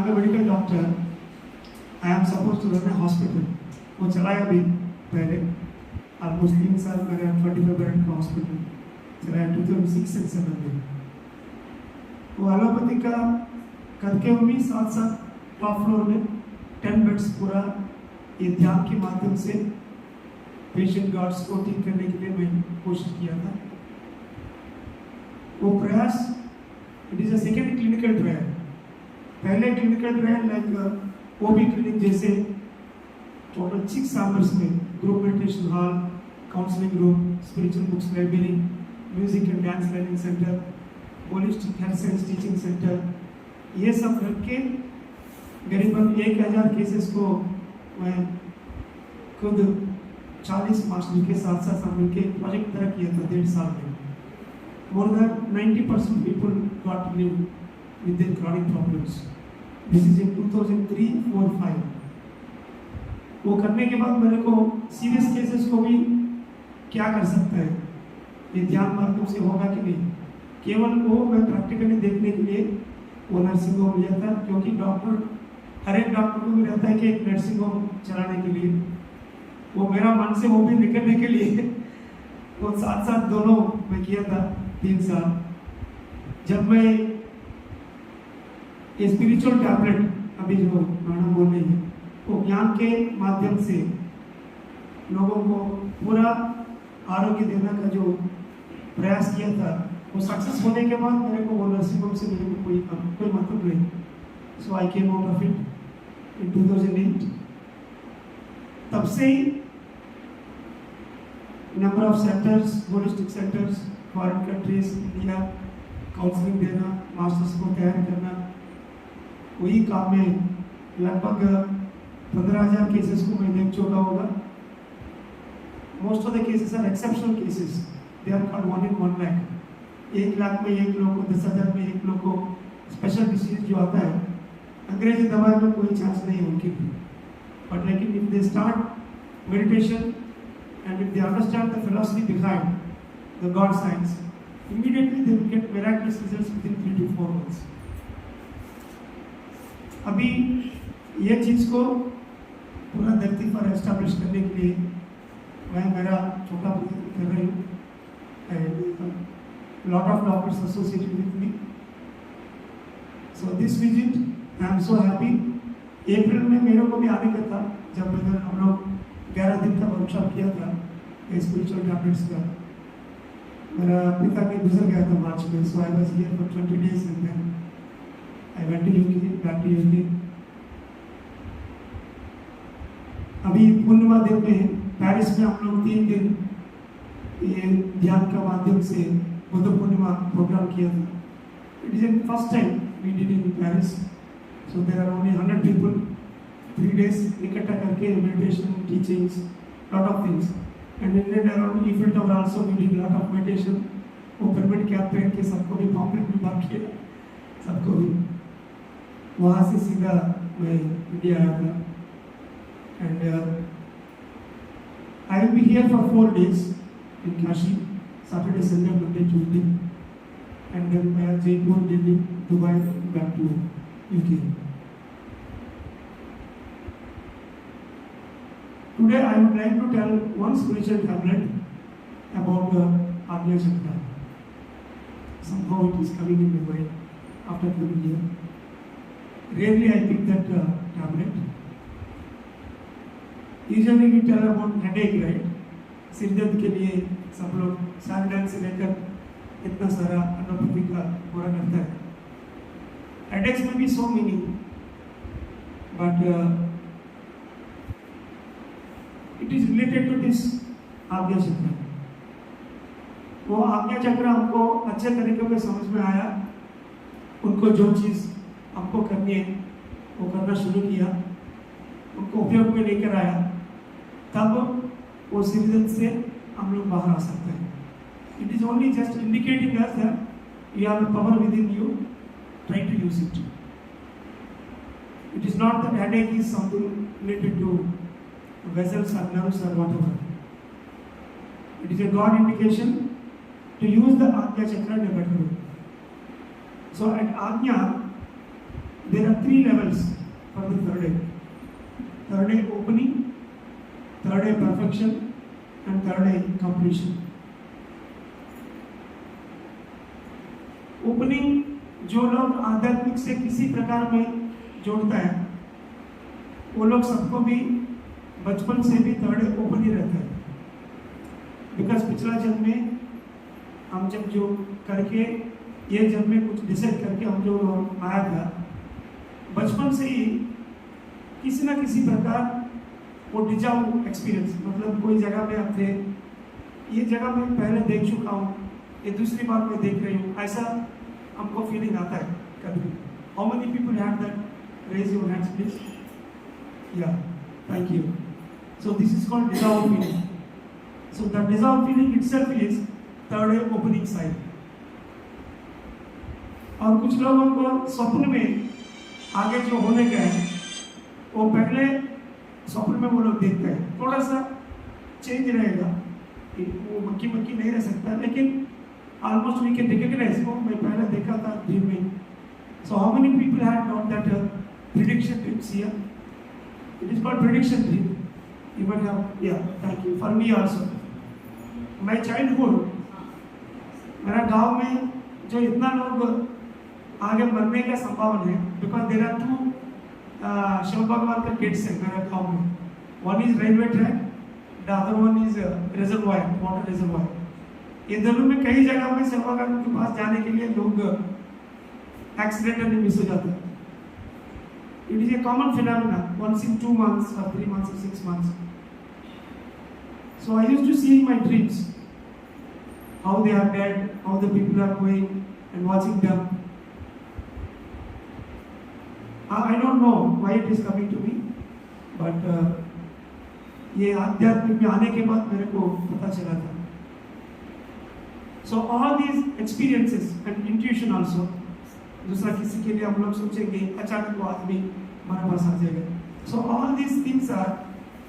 I am a medical doctor, I am suppose to run a hospital. वो चलाया भी पहले ऑलमोस्ट 3 साल मेरा 25 बेड का हॉस्पिटल चलाया 2006 से 7 में। वो एलोपैथी का करके भी साथ साथ टॉप फ्लोर में 10 बेड्स पूरा ये ध्यान के माध्यम से पेशेंट गार्ड्स को ठीक करने के लिए मैं कोशिश किया था। वो प्रयास it is a second clinical trial. पहले क्लिनिकल ट्रायल लाइक ओबी क्लिनिक जैसे टोटल 6 चैम्बर्स में group meditation hall, counselling room, spiritual books library, music and dance learning centre, holistic health science teaching centre, ये सब करके करीबन 1000 केसेस को मैं खुद 40 मास्टर के साथ साथ मिलकर प्रोजेक्ट तरह किया था 1.5 साल में। More than 90% people got relief with their chronic problems. This is in 2003, 4, 5. वो करने के बाद मेरे को सीरियस केसेस को भी क्या कर सकता है, ये ध्यान माध्यम से होगा कि नहीं, केवल वो मैं प्रैक्टिकली देखने के लिए वो नर्सिंग होम लिया था। क्योंकि डॉक्टर हर एक डॉक्टर को भी रहता है कि एक नर्सिंग होम चलाने के लिए, वो मेरा मन से वो भी निकलने के लिए वो साथ साथ दोनों मैं किया था 3 साल। जब मैं ये स्पिरिचुअल टैबलेट अभी जो मैडम बोल रही है वो ज्ञान के माध्यम से लोगों को पूरा आरोग्य देने का जो प्रयास किया था, वो सक्सेस होने के बाद मेरे को वो नर्सिंग होम से मेरे को कोई मतलब नहीं। So I came out of it in 2008। तब से ही number of centres, holistic centres, foreign countries, India, counselling देना, मास्टर्स को तैयार करना, वही काम में लगभग 15,000 केसेस को मैं देख चुका होगा। Most of the cases are exceptional cases, they are called 1 in 1 lakh। 1 lakh में 1 लोग को, 10,000 में 1 लोग को स्पेशल डिसीज जो आता है, अंग्रेजी दवाई में कोई चांस नहीं उनकी भी। बट लेकिन if they start meditation and if they understand the philosophy behind the God science, immediately they will get miraculous results within 3 to 4 months. अभी ये चीज़ को पूरा धरती पर एस्टैब्लिश करने के लिए मैं मेरा छोटा प्रयत्न कर रही हूँ, and lot of doctors associated with me. So this visit, I am so happy. अप्रैल में मेरे को भी आने का था, जब हम लोग 11 दिन का वर्कशॉप किया था स्पिरिचुअल टैबलेट्स का। मेरा पिता के गुजर गया था मार्च में, so I was here for 20 days and then I went to UK, back to UK. अभी पूर्णिमा दिन में पेरिस में हम लोग 3 दिन ये ध्यान का माध्यम से बुद्ध पूर्णिमा प्रोग्राम किया था। It is the first time we did in Paris, so there are only 100 people, 3 days इकट्ठा करके meditation, teachings, lot of things. And in and around Eiffel tower also we did lot of meditation. वो pyramid cap पहन के सबको भी pamphlet भी बांट किया, सबको भी। वहाँ से सीधा मैं इंडिया आया था। And I will be here for 4 days in Kashi, Saturday, Sunday, Monday, Tuesday, and then मैं Jaipur, Delhi, Dubai, back to UK. Today I would like to tell one spiritual tablet about the Agnya Chakra. Somehow it is coming in my mind after coming here. Rarely I pick that tablet. Usually we tell about headache, right? सिर दर्द के लिए सब लोग sandal से लेकर इतना सारा एलोपैथी का पूरा करता है। Headaches may be so many, but it is related to this आज्ञा चक्र। वो आज्ञा चक्र हमको अच्छे तरीके में समझ में आया, उनको जो चीज़ हमको करनी है वो करना शुरू किया, उनको उपयोग में लेकर आया, तब वो सिरदर्द से हम लोग बाहर आ सकते हैं। It is only just indicating us that you have a power within you, try to use it. It is not that headache is something related to vessels or nerves or whatever. It is a God indication to use the Ajna Chakra in a better way. So at Ajna, there are 3 levels for the third eye. Third eye opening, third eye perfection, and third eye completion. Opening जो लोग आध्यात्मिक से किसी प्रकार में जोड़ता है, वो लोग सबको भी बचपन से भी थर्ड eye ओपन ही रहता है, बिकॉज पिछला जन्म में हम जब जो करके ये जन्म में कुछ डिसाइड करके हम जो आया था, बचपन से ही किसी ना किसी प्रकार वो डिजाऊ एक्सपीरियंस, मतलब कोई जगह पे आप थे, ये जगह मैं पहले देख चुका हूँ, ये दूसरी बार मैं देख रही हूँ, ऐसा हमको फीलिंग आता है कभी. How many people have that? Raise your hands please. Yeah, thank you. So this is called deja vu feeling. So the deja vu feeling itself is third eye opening side. और कुछ लोगों को स्वप्न में आगे जो होने का है, वो पहले स्वप्न में वो लोग देखते हैं. थोड़ा सा चेंज रहेगा, वो मक्की मक्की नहीं रह सकता, लेकिन ऑलमोस्ट वी कैन रिकॉग्नाइज को मैं पहले देखा था ड्रीम में. So how many people have not that prediction dreams here? It is called prediction dream. You might have, yeah, thank you. For me also, my childhood, मेरा गांव में जो इतना लोग आगे मरने का संभावना है, बिकॉज देयर आर 2 शिव भगवान का गेट्स है मेरे गांव में. One is railway track, the other one is reservoir, water reservoir. ये दोनों में कई जगह में शिव भगवान के पास जाने के लिए लोग एक्सीडेंटली मिस हो जाते हैं. It is a common phenomena, once in 2 months or 3 months or 6 months. So I used to see in my dreams how they are dead, how the people are going, and watching them. I don't know why it is coming to me, but ये आध्यात्मिक में आने के बाद मेरे को पता चला था. So all these experiences and intuition also, दूसरा किसी के लिए हम लोग सोचेंगे अचानक वो आदमी हमारे पास आ जाएगा. So all these things are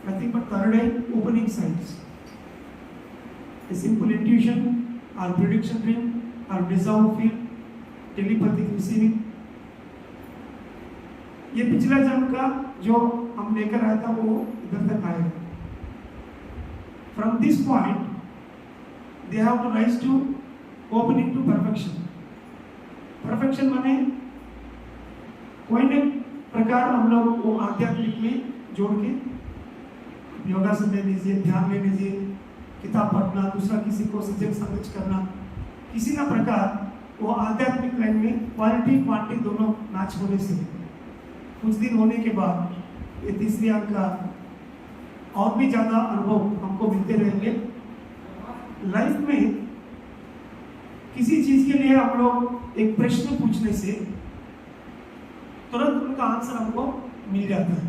nothing but third eye opening signs. A simple intuition, or prediction dream, or deja-vu feel, telepathic receiving. ये पिछला जन्म का जो हम लेकर आया था वो इधर तक आएगा. From this point, they have to rise to opening to perfection. Perfection माने कोई न प्रकार हम लोग वो आध्यात्मिक में जोड़ के योगासन ले लीजिए, ध्यान ले लीजिए, किताब पढ़ना, दूसरा किसी को सजग समझ करना, किसी ना प्रकार वो आध्यात्मिक लाइन में क्वालिटी क्वांटिटी दोनों मैच होने से कुछ दिन होने के बाद ये तीसरी अंक का और भी ज़्यादा अनुभव हमको मिलते रहेंगे. लाइफ में किसी चीज़ के लिए हम लोग एक प्रश्न पूछने से तुरंत उनका आंसर हमको मिल जाता है.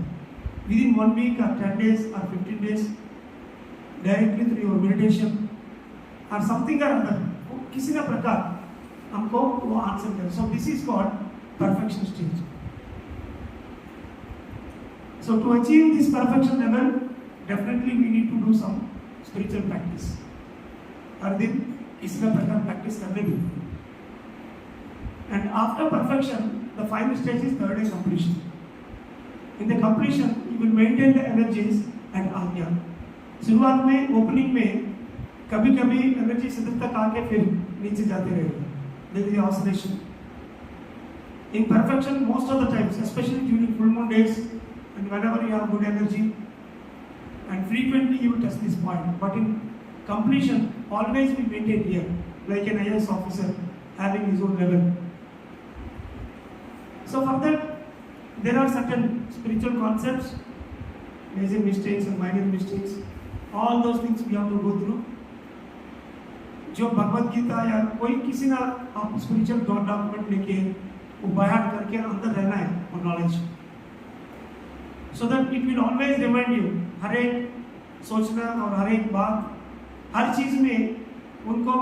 With in 1 week or 10 days or 15 days, directly through your meditation और समथिंग और अदर, किसी ना प्रकार हमको वो आंसर करे. सो this is called perfection stage. So to achieve this perfection level, definitely we need to do some spiritual practice. हर दिन इसी प्रकार practice करने भी. And after perfection, the final stage is third eye completion. In the completion, you will maintain the energies and आज्ञा. शुरुआत में opening में कभी-कभी एनर्जी सिद्धि तक आके फिर नीचे जाते रहेगा. There is oscillation. In perfection, most of the times, especially during full moon days, and whenever you have good energy, and frequently you will touch this point. But in completion, always be maintained here, like an IAS officer having his own level. So for that, there are certain spiritual concepts, major mistakes and minor mistakes. All those things we have to go through. जो भगवत गीता या कोई किसी ना आप spiritual document लेके वो बयान करके अंदर रहना है वो knowledge. So that it will always remind you, हर एक सोचना और हर एक बात, हर चीज़ में उनको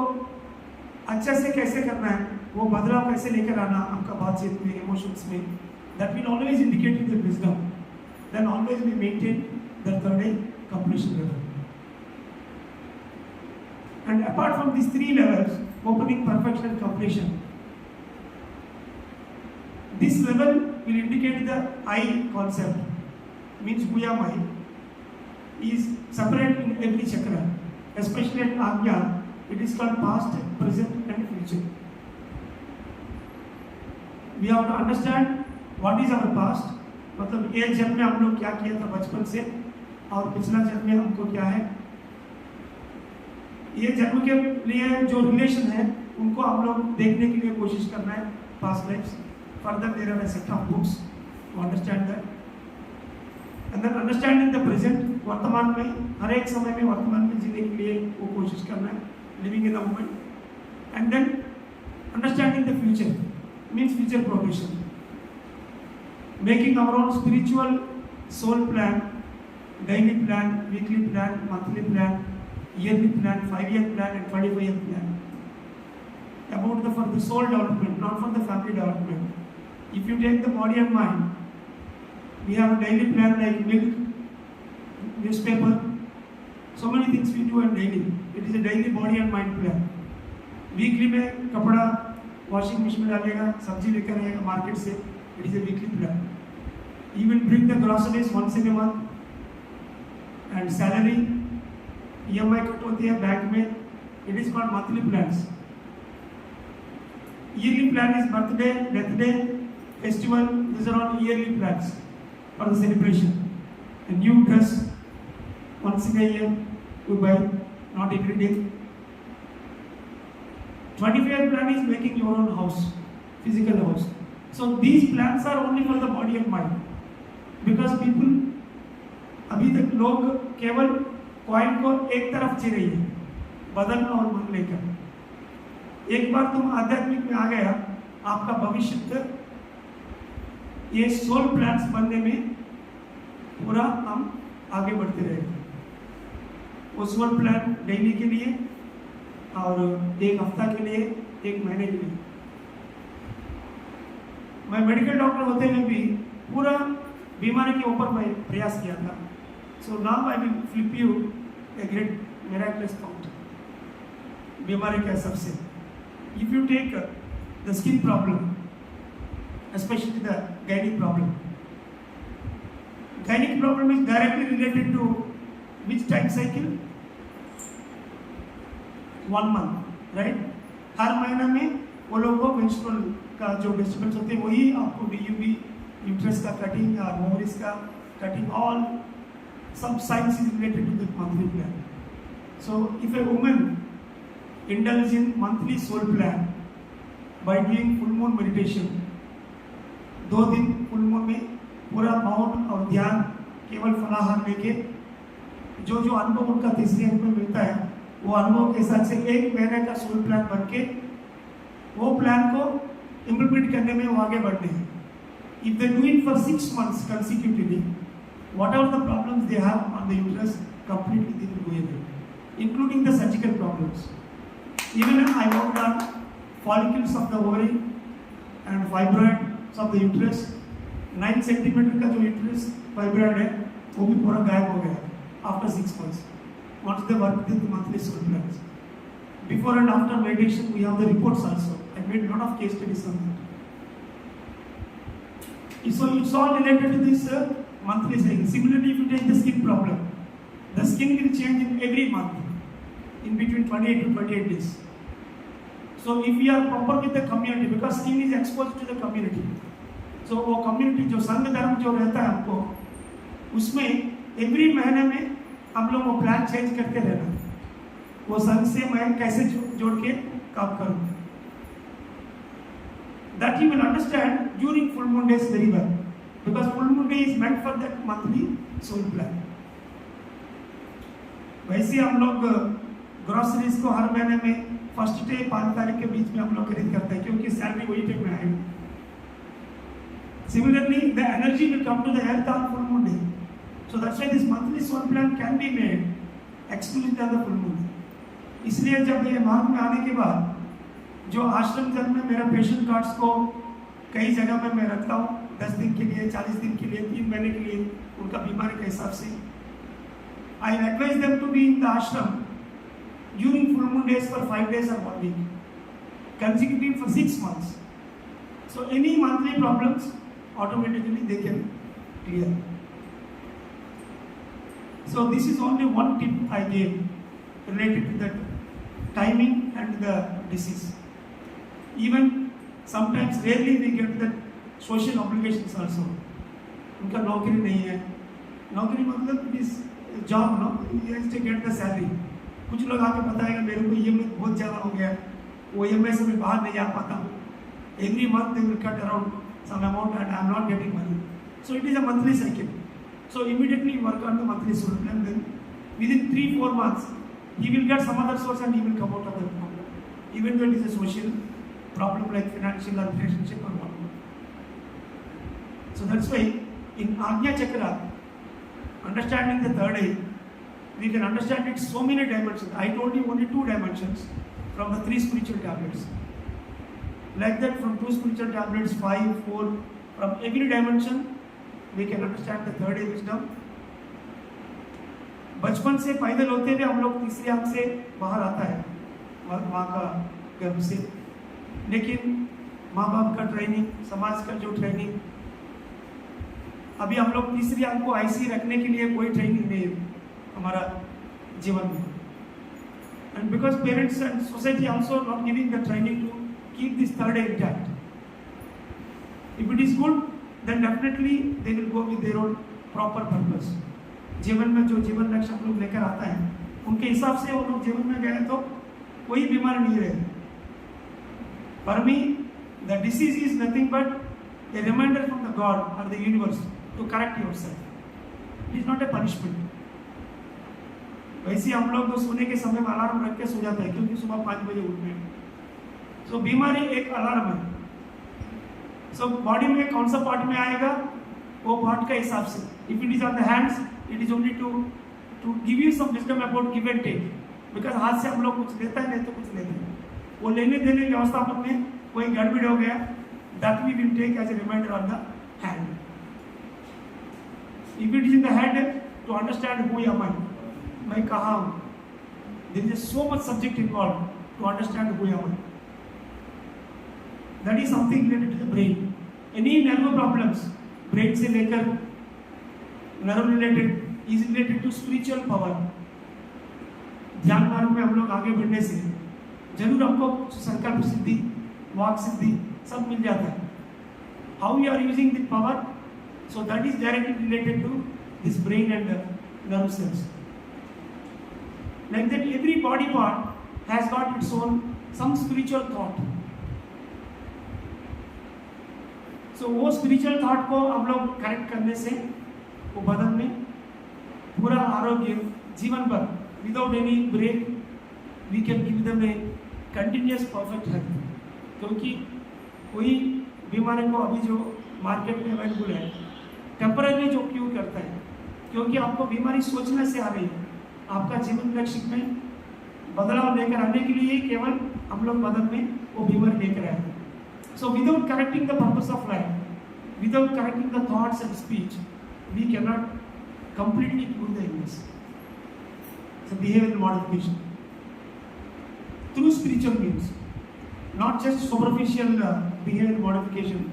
अच्छे से कैसे करना है, वो बदलाव कैसे लेकर आना आपका बातचीत में, इमोशंस में, that will always indicate the wisdom. Then always we maintain the third eye completion level. And apart from these 3 levels, opening, perfection and completion, this level will indicate the I concept, means who am I, is separate in every chakra, especially at Agnya. It is called past, present and future. We have to understand what is our past, मतलब ये जन्म में हम लोग क्या किया था बचपन से, और पिछला जन्म में हमको क्या है. ये जन्म के लिए जो रिलेशन है उनको हम लोग देखने के लिए कोशिश करना है, past lives. Further there are a set of books to understand that. And then understanding the present, वर्तमान में हर एक समय में वर्तमान में जीने के लिए वो कोशिश करना है, living in the moment. And then understanding the future means future progression, making our own spiritual soul plan, daily plan, weekly plan, monthly plan, yearly plan, 5-year plan and 25-year plan. About for the soul development, not for the family development. If you take the body and mind, we have a daily plan like milk, newspaper, so many things we do on daily. It is a daily body and mind plan. Weekly में कपड़ा washing machine में डालेगा, सब्जी लेकर आएगा market से, it is a weekly plan. You will bring the groceries once in a month, and salary, EMI cut होती है बैंक में, it is called monthly plans. Yearly plan is birthday, death day, festival. These are all yearly plans for the celebration. A new dress once in a year we buy, not every day. 25-year plan is making your own house, physical house. So these plans are only for the body and mind, because people अभी तक लोग केवल coin को एक तरफ जी रही है, बदन और मन लेकर. एक बार तुम आध्यात्मिक में आ गया, आपका भविष्य ये सोल प्लान्स बनने में पूरा हम आगे बढ़ते रहेंगे. वो सोल प्लान डेली के लिए और एक हफ्ता के लिए, एक महीने के लिए. मैं मेडिकल डॉक्टर होते हुए भी पूरा बीमारी के ऊपर मैं प्रयास किया था. So now I will flip U a great miracles thought. बीमारी के हिसाब से, if you take the skin problem, especially the gynec problem is directly related to which time cycle? 1 month, right? हर महीना में वो लोगों को menstrual का जो disturbance होते हैं वही आपको DUB, uterus का cutting या ovaries का cutting, all some signs is related to the monthly plan. So if a woman indulge in monthly soul plan by doing full moon meditation, 2 दिन full moon में पूरा मौन और ध्यान, केवल फलाहार लेके जो जो अनुभव उनका तीसरे अंक में मिलता है, वो अनुभव के साथ से 1 महीने का सोल प्लान बन के वो प्लान को इम्प्लीमेंट करने में वो आगे बढ़ने हैं. If they do it for 6 months consecutively, whatever the problems they have on the uterus, completely they will go away, including the surgical problems. Even I worked on follicles of the ovary and fibroids of the uterus. 9 centimeter का जो uterus fibroid है वो भी पूरा गायब हो गया after 6 months. Once they work with the monthly soul plans. Before and after meditation we have the reports also. I made a lot of case studies on that. So it's all related to this monthly cycle. Similarly, if you take the skin problem, the skin will change in every month, in between 28 to 28 days. So if we are proper with the community, because skin is exposed to the community, so वो community जो संघ धर्म जो रहता है हमको, उसमें every महीने में हम लोग वो प्लान चेंज करते रहना, वो संघ से मैं कैसे जोड़ के काम करूँ. That you will understand during full moon days very well, because full moon day is meant for that monthly soul plan. वैसे हम लोग ग्रोसरीज को हर महीने में फर्स्ट डे 5 तारीख के बीच में हम लोग खरीद करते हैं, क्योंकि सैलरी वही टाइम में आएगी. Similarly, the energy will come to the earth on full moon day. So that's why this monthly soul plan can be made exclusively on the full moon day. इसलिए जब ये मार्ग में आने के बाद जो आश्रम जन में मेरा पेशेंट कार्ड्स को कई जगह में मैं रखता हूँ, 10 दिन के लिए, 40 दिन के लिए, 3 महीने के लिए, उनका बीमारी के हिसाब से. I advise them to be in the ashram during full moon days for 5 days or 1 week, consecutive for 6 months. So any monthly problems automatically they can clear. So this is only one tip I gave related to the timing and the disease. Even sometimes rarely we get the social obligations also. उनका नौकरी नहीं है, नौकरी मतलब इस job no, you have to get the salary. कुछ लोग आके बताएगा मेरे को EMI बहुत ज़्यादा हो गया, वो EMI से मैं बाहर नहीं आ पाता हूँ. Every month they will cut around some amount and I am not getting money. So it is a monthly cycle. So immediately work on the monthly cycle and then within 3-4 months he will get some other source and he will come out of the problem. Even though it is a social problem like financial or relationship or whatever. So that's why in Agnya Chakra, understanding the third eye, we can understand it so many dimensions. I told you only 2 dimensions from the 3 spiritual tablets. Like that, from 2 spiritual tablets, 5, 4, from every dimension, we can understand the third eye wisdom. बचपन से पैदल होते हुए हम लोग तीसरी आंख से बाहर आता है माँ का गर्भ से, लेकिन माँ बाप का ट्रेनिंग, समाज का जो ट्रेनिंग, अभी हम लोग तीसरी आंख को ऐसी रखने के लिए कोई ट्रेनिंग नहीं है हमारा जीवन में. And because parents and society also not giving the training to keep this third eye intact. If it is good, then definitely they will go with their own proper purpose. जीवन में जो जीवन लक्ष्य हम लोग लेकर आता है उनके हिसाब से वो लोग जीवन में गए तो कोई बीमार नहीं रहे. For me, the disease is nothing but a reminder from the God or the universe to correct yourself. It is not a punishment. वैसे हम लोग सोने के समय में अलार्म रख के सो जाते हैं क्योंकि सुबह 5 बजे उठते हैं. सो बीमारी एक अलार्म है. सो बॉडी में कौन सा पार्ट में आएगा वो पार्ट का हिसाब से. If it is on the hands, it is only to give you some wisdom about give and take. Because हाथ से हम लोग कुछ लेता है नहीं तो कुछ लेते हैं. वो लेने देने की अवस्था में कोई गड़बड़ हो गया, that we will take as a reminder on the hand. If it is in the head, to understand who am I, मैं कहाँ हूँ. There is so much subject involve to understand who am I. That is something related to the brain. Any nerve problems, brain से लेकर nerve related is related to spiritual power. ध्यान मार्ग में हम लोग आगे बढ़ने से जरूर हमको संकल्प सिद्धि, वाक सिद्धि सब मिल जाता है. How you are using the power, so that is directly related to this brain and nerve cells. Like that, every body part has got its own some spiritual thought. So वो spiritual thought को हम लोग correct करने से वो बदन में पूरा आरोग्य जीवन भर without any break we can give them a continuous perfect health. क्योंकि कोई बीमारी को अभी जो मार्केट में अवेलेबल है टेम्पररी जो क्योर करता है, क्योंकि आपको बीमारी सोचने से आ रही है. आपका जीवन लक्ष्य में बदलाव लेकर आने के लिए केवल हम लोग बदन में वो बीमारी लेकर आए. So without correcting the purpose of life, without correcting the thoughts and speech, we can not completely cure the illness. So behaviour modification through spiritual means, not just superficial behaviour modification.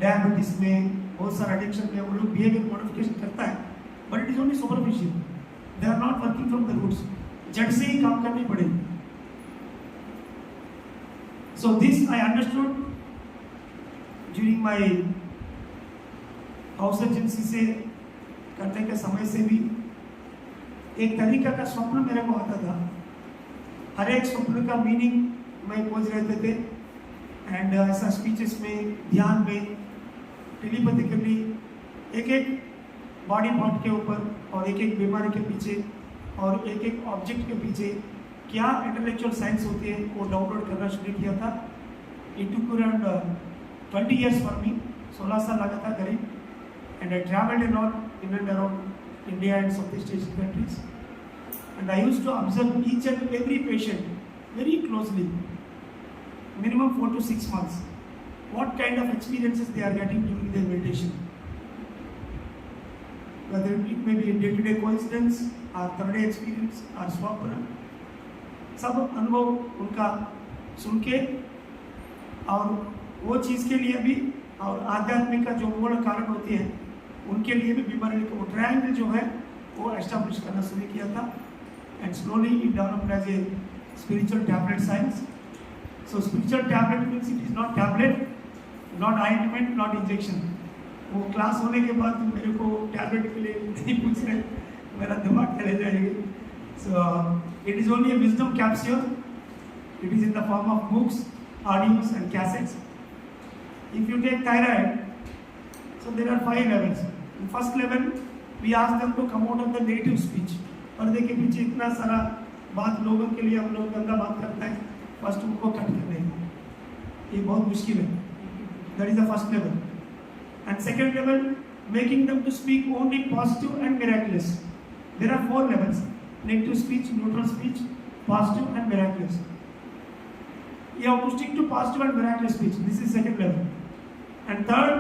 Diabetes में बहुत सारा addiction में वो लोग behaviour modification करता है, but it is only superficial. They are not working from the roots. जड़ से ही काम करनी पड़ेगी. So this I understood during my house agency से करने के समय से भी एक तरीका का स्वप्न मेरे को आता था. हर एक स्वप्न का मीनिंग मैं खोज रहते थे. एंड ऐसा स्पीचेस में, ध्यान में, टेलीपैथिकली एक एक बॉडी पार्ट के ऊपर और एक एक बीमारी के पीछे और एक एक ऑब्जेक्ट के पीछे क्या इंटेलेक्चुअल साइंस होती है वो डाउनलोड करना शुरू किया था. It took around 20 years for me. 16 साल लगा था करीब. And I travelled a lot in and around India and south east Asian countries. And I used to observe each and every patient very closely, minimum 4 to 6 months. What kind of experiences they are getting during their meditation. Whether it may be a day-to-day coincidence or third-day experience or स्वप्न, सब अनुभव उनका सुन के और वो चीज़ के लिए भी और आध्यात्मिक का जो मूल कारण होती है उनके लिए भी बीमारी को ट्रायंगल जो है वो एस्टैब्लिश करना शुरू किया था and slowly it developed as a spiritual tablet science. So spiritual tablet means it is not tablet, not ointment, not injection. वो क्लास होने के बाद मेरे को टैबलेट के लिए नहीं पूछ रहे, मेरा दिमाग चले जाएगी. So it is only a wisdom capsule. It is in the form of books, audios and cassettes. If you take thyroid, so there are 5 levels. In first level, we ask them to come out of the negative speech. पर्दे के पीछे इतना सारा बात लोगों के लिए हम लोग गंदा बात करते हैं, फर्स्ट उनको कट कर देंगे. ये बहुत मुश्किल है. That is the first level. And second level, making them to speak only positive and miraculous. There are 4 levels: negative speech, neutral speech, positive and miraculous. You have to stick to positive and miraculous speech. This is second level. And third,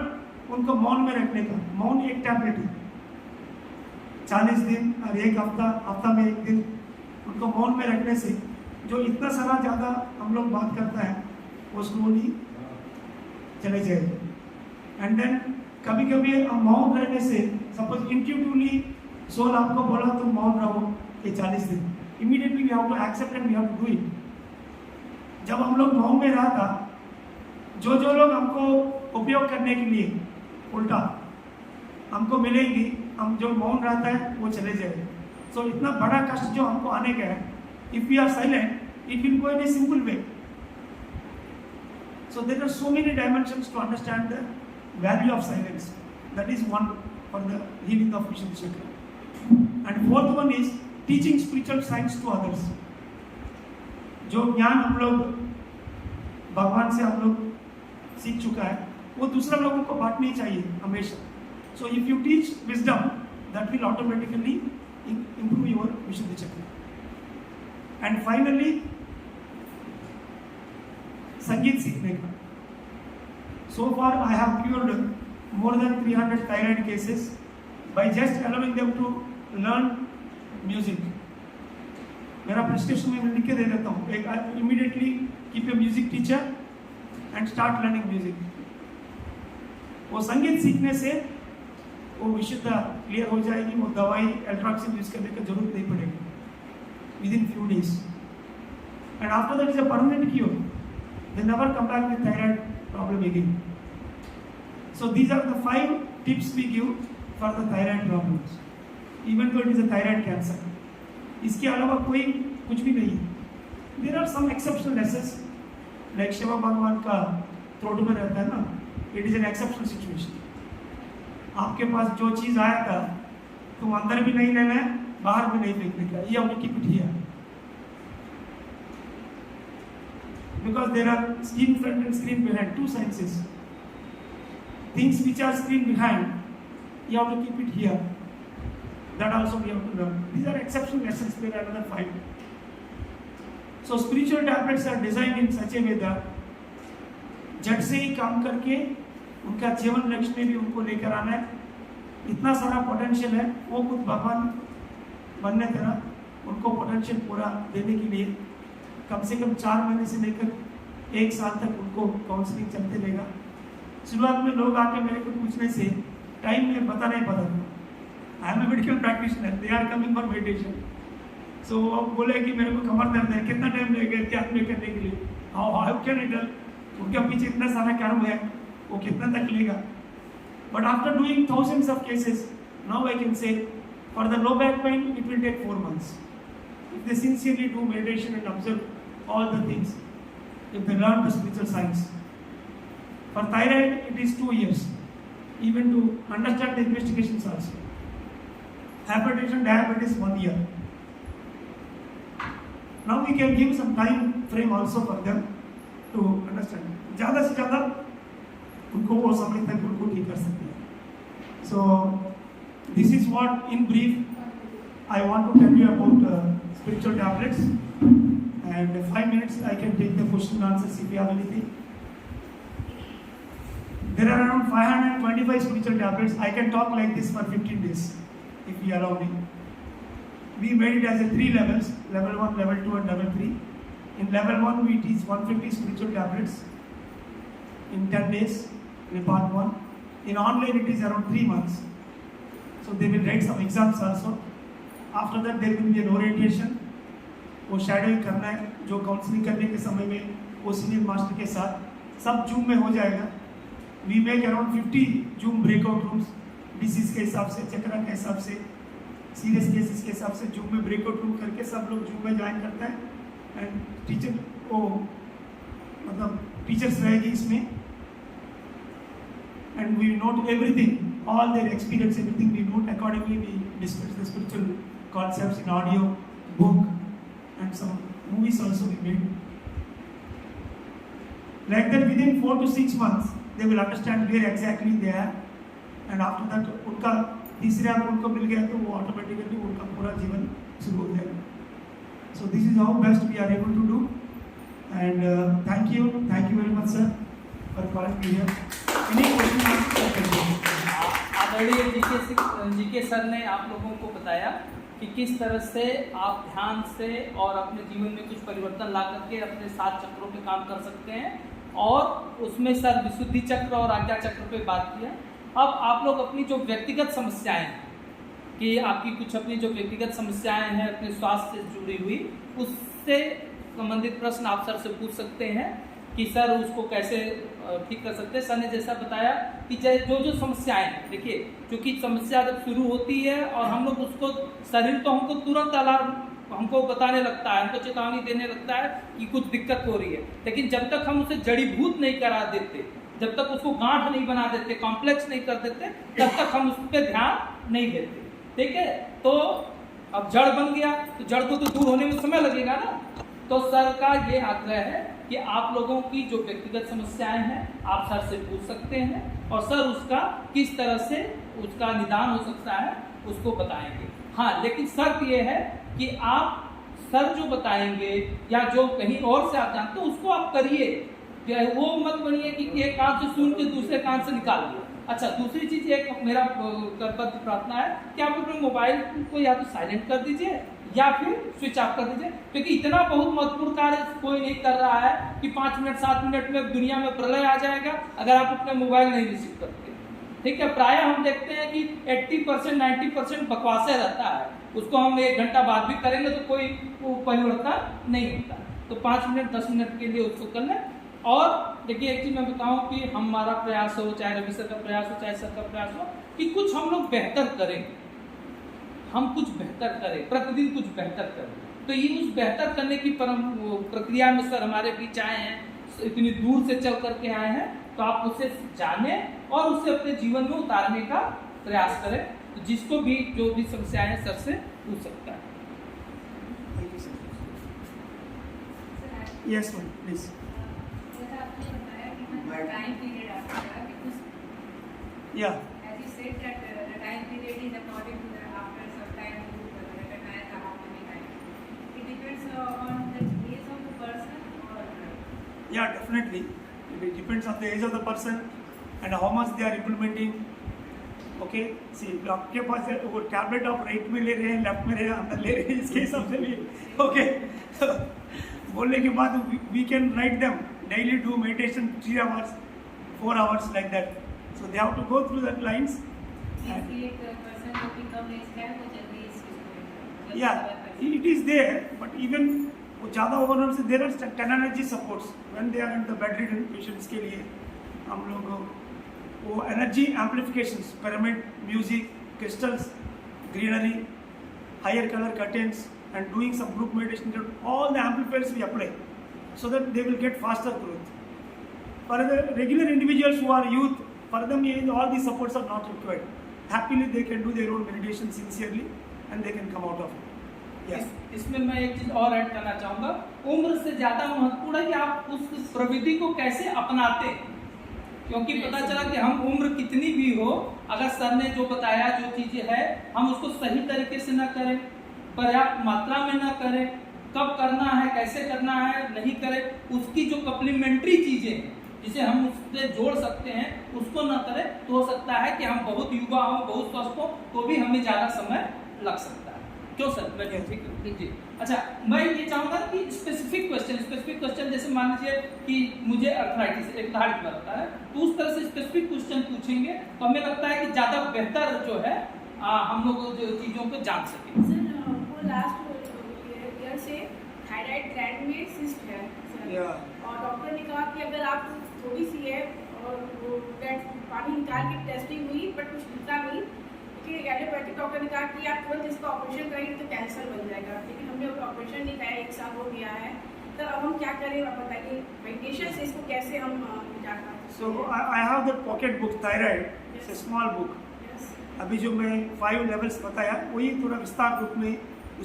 उनको मौन में रखने का. मौन एक tablet है. 40 दिन और एक हफ्ता में 1 दिन उनको मौन में रखने से जो इतना सारा ज़्यादा हम लोग बात करता है वो स्लोली चले जाएगा. एंड देन कभी कभी मौन रहने से सपोज इंट्यूटिवली सोल आपको बोला तो मौन रहो ये 40 दिन. Immediately we have to accept and we have to do it. जब हम लोग मौन में रहा था, जो लोग हमको उपयोग करने के लिए उल्टा हमको मिलेंगी, हम जो मौन रहता है वो चले जाएंगे. सो इतना बड़ा कष्ट जो हमको आने का है, if we are silent it will go in a simple way. So there are so many dimensions to understand the value of silence. That is one for the healing of Vishuddha chakra. And fourth one is teaching spiritual science to others. जो ज्ञान हम लोग भगवान से हम लोग सीख चुका है वो दूसरा लोगों को बांटनी चाहिए हमेशा. So if you teach wisdom that will automatically improve your Vishuddha chakra. And finally संगीत सीखने का. So far I have cured more than 300 thyroid cases by just allowing them to learn music. मेरा प्रेस्क्रिप्शन में लिख के दे देता हूँ. एक immediately keep a music teacher and start learning music. वो संगीत सीखने से वो विशुद्धता क्लियर हो जाएगी. वो दवाई एल्ट्रॉक्सिन यूज करने की जरूरत नहीं पड़ेगी with in few days. And after that is a permanent cure. They never come back with thyroid problem again. So these are the 5 tips we give for the thyroid problems, even though it is a thyroid cancer. इसके अलावा कोई कुछ भी नहीं है. There are some exceptional cases, like Shiv भगवान का throat में रहता है ना, it is an exceptional situation. आपके पास जो चीज़ आया था तो अंदर भी नहीं लेना है, बाहर भी नहीं फेंकने का. ये हमने keep it here. Because there are screen front and screen behind, 2 sciences. Things which are screen behind, you have to keep it here. That also we have to learn. These are exceptional lessons. There are another 5. So spiritual tablets are designed in such a way that झट से ही काम करके उनका जीवन लक्ष्य में भी उनको लेकर आना है. इतना सारा पोटेंशियल है, वो खुद भगवान बनने तरह उनको पोटेंशियल पूरा देने के लिए कम से कम 4 महीने से लेकर 1 साल तक उनको काउंसलिंग चलते रहेगा. शुरुआत में लोग आके मेरे को पूछने से टाइम में पता नहीं पता था. I am a medical practitioner, they are coming for meditation. So अब बोले कि मेरे को कमर दर्द है, कितना टाइम लगेगा ध्यान में करने के लिए. How can I tell? उनके पीछे इतना सारा कर्म है, वो कितना तक लेगा. But after doing thousands of cases, now I can say for the low back pain it will take 4 months. If they sincerely do meditation and observe all the things, if they learn the spiritual science. For thyroid, it is 2 years, even to understand the investigations also. Hypertension, diabetes, 1 year. Now we can give some time frame also for them to understand. ज़्यादा से ज़्यादा उनको वो समय तक उनको ठीक कर सकते हैं. So this is what in brief I want to tell you about spiritual tablets. And 5 minutes I can take the question and answers if you have anything. There are around 525 spiritual tablets. I can talk like this for 15 days if you allow me. We made it as a 3 levels, level 1, level 2 and level 3. In level 1 we teach 150 spiritual tablets in 10 days. in part 1. In online it is around 3 months. So they will write some exams also. After that there will be an orientation. वो shadowing करना है, जो counselling करने के समय में वो senior master के साथ सब जूम में हो जाएगा. We make around 50 zoom breakout rooms, disease के हिसाब से, चक्रा के हिसाब से, सीरियस केसेस के हिसाब से जूम में ब्रेकआउट रूम करके सब लोग जूम में ज्वाइन करते हैं. एंड टीचर को मतलब टीचर्स रहेगी इसमें. And we note everything, all their experience, everything we note. Accordingly we discuss the spiritual concepts in audio, book, and some movies also we made. Like that within 4 to 6 months they will understand where exactly they are, and after that उनका तीसरे आप उनको मिल गया तो वो automatically उनका पूरा जीवन शुरू हो जाएगा. So this is how best we are able to do, and thank you very much sir for calling me here. Any question? आदरणीय जीके सर ने आप लोगों को बताया कि किस तरह से आप ध्यान से और अपने जीवन में कुछ परिवर्तन ला करके अपने 7 चक्रों पे काम कर सकते हैं, और उसमें सर विशुद्धि चक्र और आज्ञा चक्र पे बात किया. अब आप लोग अपनी जो व्यक्तिगत समस्याएं हैं, कि आपकी कुछ अपनी जो व्यक्तिगत समस्याएं हैं अपने स्वास्थ्य से जुड़ी हुई, उससे संबंधित प्रश्न आप सर से पूछ सकते हैं कि सर उसको कैसे ठीक कर सकते हैं. सर ने जैसा बताया कि जो समस्याएं हैं, देखिए क्योंकि समस्या जब शुरू होती है और हम लोग उसको, शरीर तो हमको तुरंत अलार्म हमको बताने लगता है, हमको चेतावनी देने लगता है कि कुछ दिक्कत हो रही है, लेकिन जब तक हम उसे जड़ीभूत नहीं करा देते, जब तक उसको गांठ नहीं बना देते, कॉम्प्लेक्स नहीं कर देते, तब तक हम उस पर ध्यान नहीं देते. ठीक है, तो अब जड़ बन गया तो जड़ को तो दूर होने में समय लगेगा ना. तो सर का ये आग्रह है कि आप लोगों की जो व्यक्तिगत समस्याएं हैं आप सर से पूछ सकते हैं, और सर उसका किस तरह से उसका निदान हो सकता है उसको बताएंगे. हाँ, लेकिन शर्त ये है कि आप सर जो बताएंगे या जो कहीं और से आप जानते हो उसको आप करिए. वो मत बनिए कि एक कान से सुन के दूसरे कान से निकाल दिया. अच्छा, दूसरी चीज एक मेरा कर्तव्य प्रार्थना है कि आप अपने मोबाइल को या तो साइलेंट कर दीजिए या फिर स्विच ऑफ कर दीजिए, क्योंकि इतना बहुत महत्वपूर्ण कार्य कोई नहीं कर रहा है कि 5 मिनट 7 मिनट में दुनिया में प्रलय आ जाएगा अगर आप अपने मोबाइल नहीं रिसीव करते. ठीक है, प्राय हम देखते हैं कि 80% 90% बकवासे रहता है, उसको हम 1 घंटा बाद भी करेंगे तो कोई परिवर्तन नहीं होता. तो 5 मिनट 10 मिनट के लिए उसको कर लें. और देखिए एक चीज मैं बताऊं कि हमारा प्रयास हो, चाहे रवि सर का प्रयास हो, चाहे सर का प्रयास हो, कि कुछ हम लोग बेहतर करें, हम कुछ बेहतर करें, प्रतिदिन कुछ बेहतर करें. तो ये उस बेहतर करने की प्रक्रिया में सर हमारे बीच आए हैं, इतनी दूर से चल करके आए हैं, तो आप उसे जाने और उसे अपने जीवन में उतारने का प्रयास करें. तो जिसको भी जो भी समस्याएं हैं सर से पूछ सकता है. Yes ma'am, please. Time period after because Yeah. as you said that the time period is according to the after some time you recognize how many times. It depends on the age of the person or Yeah, definitely. It depends on the age of the person and how much they are implementing. Okay, see, आपके पास है वो tablet आप right में ले रहे हैं, left में ले रहे हैं, अंदर ले रहे हैं, इसके हिसाब से भी. Okay. बोलने के बाद we can write them. Daily do meditation 3 hours, 4 hours like that. So they have to go through that lines. if एक person को become next है वो जल्दी इसको Yeah, it is there, but even वो ज़्यादा ओवरऑल से there are 10 energy supports when they are in the bedridden patients के लिए हम लोग वो energy amplifications, pyramid, music, crystals, greenery, higher color curtains, and doing some group meditation. All the amplifiers we apply so that they will get faster growth. For the regular individuals who are youth, for them all these supports are not required. Happily they can do their own meditation sincerely and they can come out of it. Yes. इसमें मैं एक चीज और add करना चाहूंगा. उम्र से ज्यादा महत्वपूर्ण है कि आप उस प्रविधि को कैसे अपनाते हैं, क्योंकि पता चला कि हम उम्र कितनी भी हो, अगर सर ने जो बताया जो चीजें है हम उसको सही तरीके से न करें, पर्याप्त मात्रा में न करें, कब करना है कैसे करना है नहीं करें, उसकी जो कम्प्लीमेंट्री चीजें हैं जिसे हम उससे जोड़ सकते हैं उसको न करें, तो हो सकता है कि हम बहुत युवा हों, बहुत स्वस्थ हों, तो भी हमें ज़्यादा समय लग सकता है. क्यों सर, बैठिए, ठीक है जी। अच्छा, मैं ये चाहूँगा कि स्पेसिफिक क्वेश्चन जैसे मान लीजिए कि मुझे अर्थराइटिस एक उदाहरण की बात होता है, तो उस तरह से स्पेसिफिक क्वेश्चन पूछेंगे तो हमें लगता है कि ज़्यादा बेहतर जो है हम लोग जो चीज़ों को जान सकें। सर वो लास्ट ईयर से थायराइड ग्लैंड में सिस्ट है सर, और डॉक्टर ने कहा कि अगर आप थोड़ी सी है और वो पानी निकाल के टेस्टिंग हुई बट कुछ निकला नहीं, लेकिन एलोपैथिक डॉक्टर ने कहा कि आप तुरंत इसका ऑपरेशन करेंगे तो कैंसर बन जाएगा, लेकिन हमने ऑपरेशन नहीं कराया, 1 साल हो गया है, तो अब हम क्या करें आप बताइए, मेडिटेशन से इसको कैसे हम मिटा सकते हैं? So I have the pocket book thyroid. It's a small book. Yes. अभी जो मैं 5 लेवल्स बताया वही थोड़ा विस्तार रूप में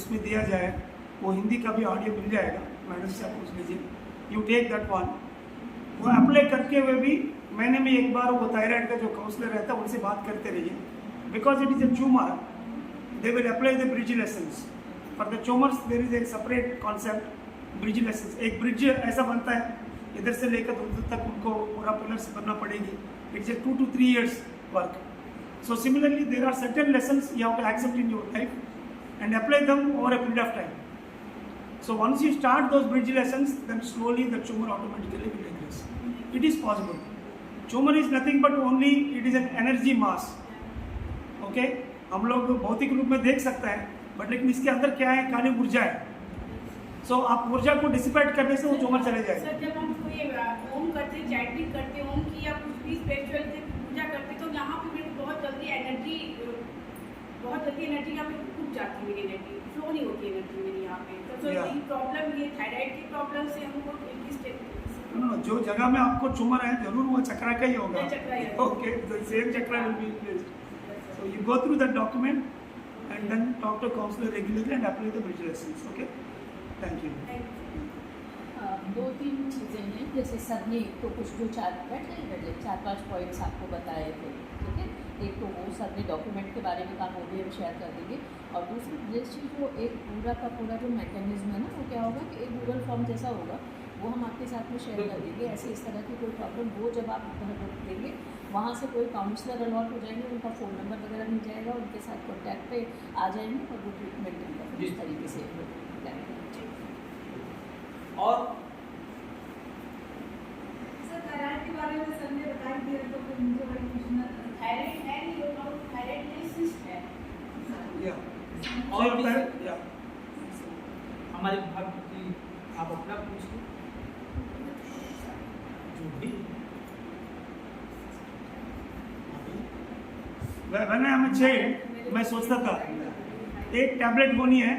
उसमें दिया जाए, वो हिंदी का भी ऑडियो मिल जाएगा, मैडम से आप पूछ लीजिए, यू टेक दैट वन। वो अप्लाई करके हुए भी महीने में एक बार वो थायराइड का जो काउंसलर रहता है उनसे बात करते रहिए, because it is a tumour, they will apply the bridge lessons. For the tumours there is a separate concept, bridge lessons. एक ब्रिज ऐसा बनता है, इधर से लेकर उधर तक उनको पूरा पिलर्स बनना पड़ेगी, it's a 2 to 3 years work. So similarly, there are certain lessons you have to accept in your life and apply them over a period of time. So once you start those bridge lessons, then slowly the tumor automatically will regress. It is possible. Tumor is nothing but only it is an energy mass. Okay? हम लोग भौतिक रूप में देख सकते हैं, but लेकिन इसके अंदर क्या है, खाली ऊर्जा है। So आप ऊर्जा को डिसिपेट करने से वो ट्यूमर चले जाएगा। सर जब हम कोई ओम करते हैं, चैंटिंग करते हैं, ओम की या कुछ भी स्पिरिचुअल पूजा करते हैं, तो यहाँ पे मेरे को बहुत जल्दी एनर्जी यहाँ पे टूट जाती है, मेरी एनर्जी फ्लो नहीं होती एनर्जी मेरी यहाँ पे। तो ये प्रॉब्लम, ये थायराइड की प्रॉब्लम से हमको किस No, जो जगह में आपको ट्यूमर है जरूर वो चक्रा का ही होगा। चक्रा ही है। Okay, the same chakra will be placed. So you go through the document and then talk to counselor regularly and apply the bridge lessons. Okay? Thank you. 2-3 चीज़ें हैं, जैसे सर ने तो कुछ जो 4-5 पॉइंट्स आपको बताए थे, ठीक है। एक तो वो सर ने डॉक्यूमेंट के बारे में कहा, वो भी हम शेयर कर देंगे। और दूसरी चीज़ जो एक पूरा का पूरा जो मैकेनिज्म है ना, वो क्या होगा कि एक गूगल फॉर्म जैसा होगा, वो हम आपके साथ में शेयर कर देंगे। ऐसे इस तरह की कोई प्रॉब्लम वो जब आप देंगे, वहाँ से कोई काउंसलर अलॉट हो जाएंगे, उनका फ़ोन नंबर वगैरह मिल जाएगा, उनके साथ कॉन्टैक्ट पे आ जाएंगे और वो ट्रीटमेंट उनका इस तरीके से प्लान करेंगे। और सर थायराइड के बारे में सर ने बता दिया, तो फिर मुझे बड़ी पूछना, थायराइड है नहीं होगा, थायराइड में सिस्ट है। Yeah. और So, किसी- yeah. हमारे विभाग की आप अपना पूछ लो जो भी। When I am a child, मैं सोचता था एक टैबलेट होनी है,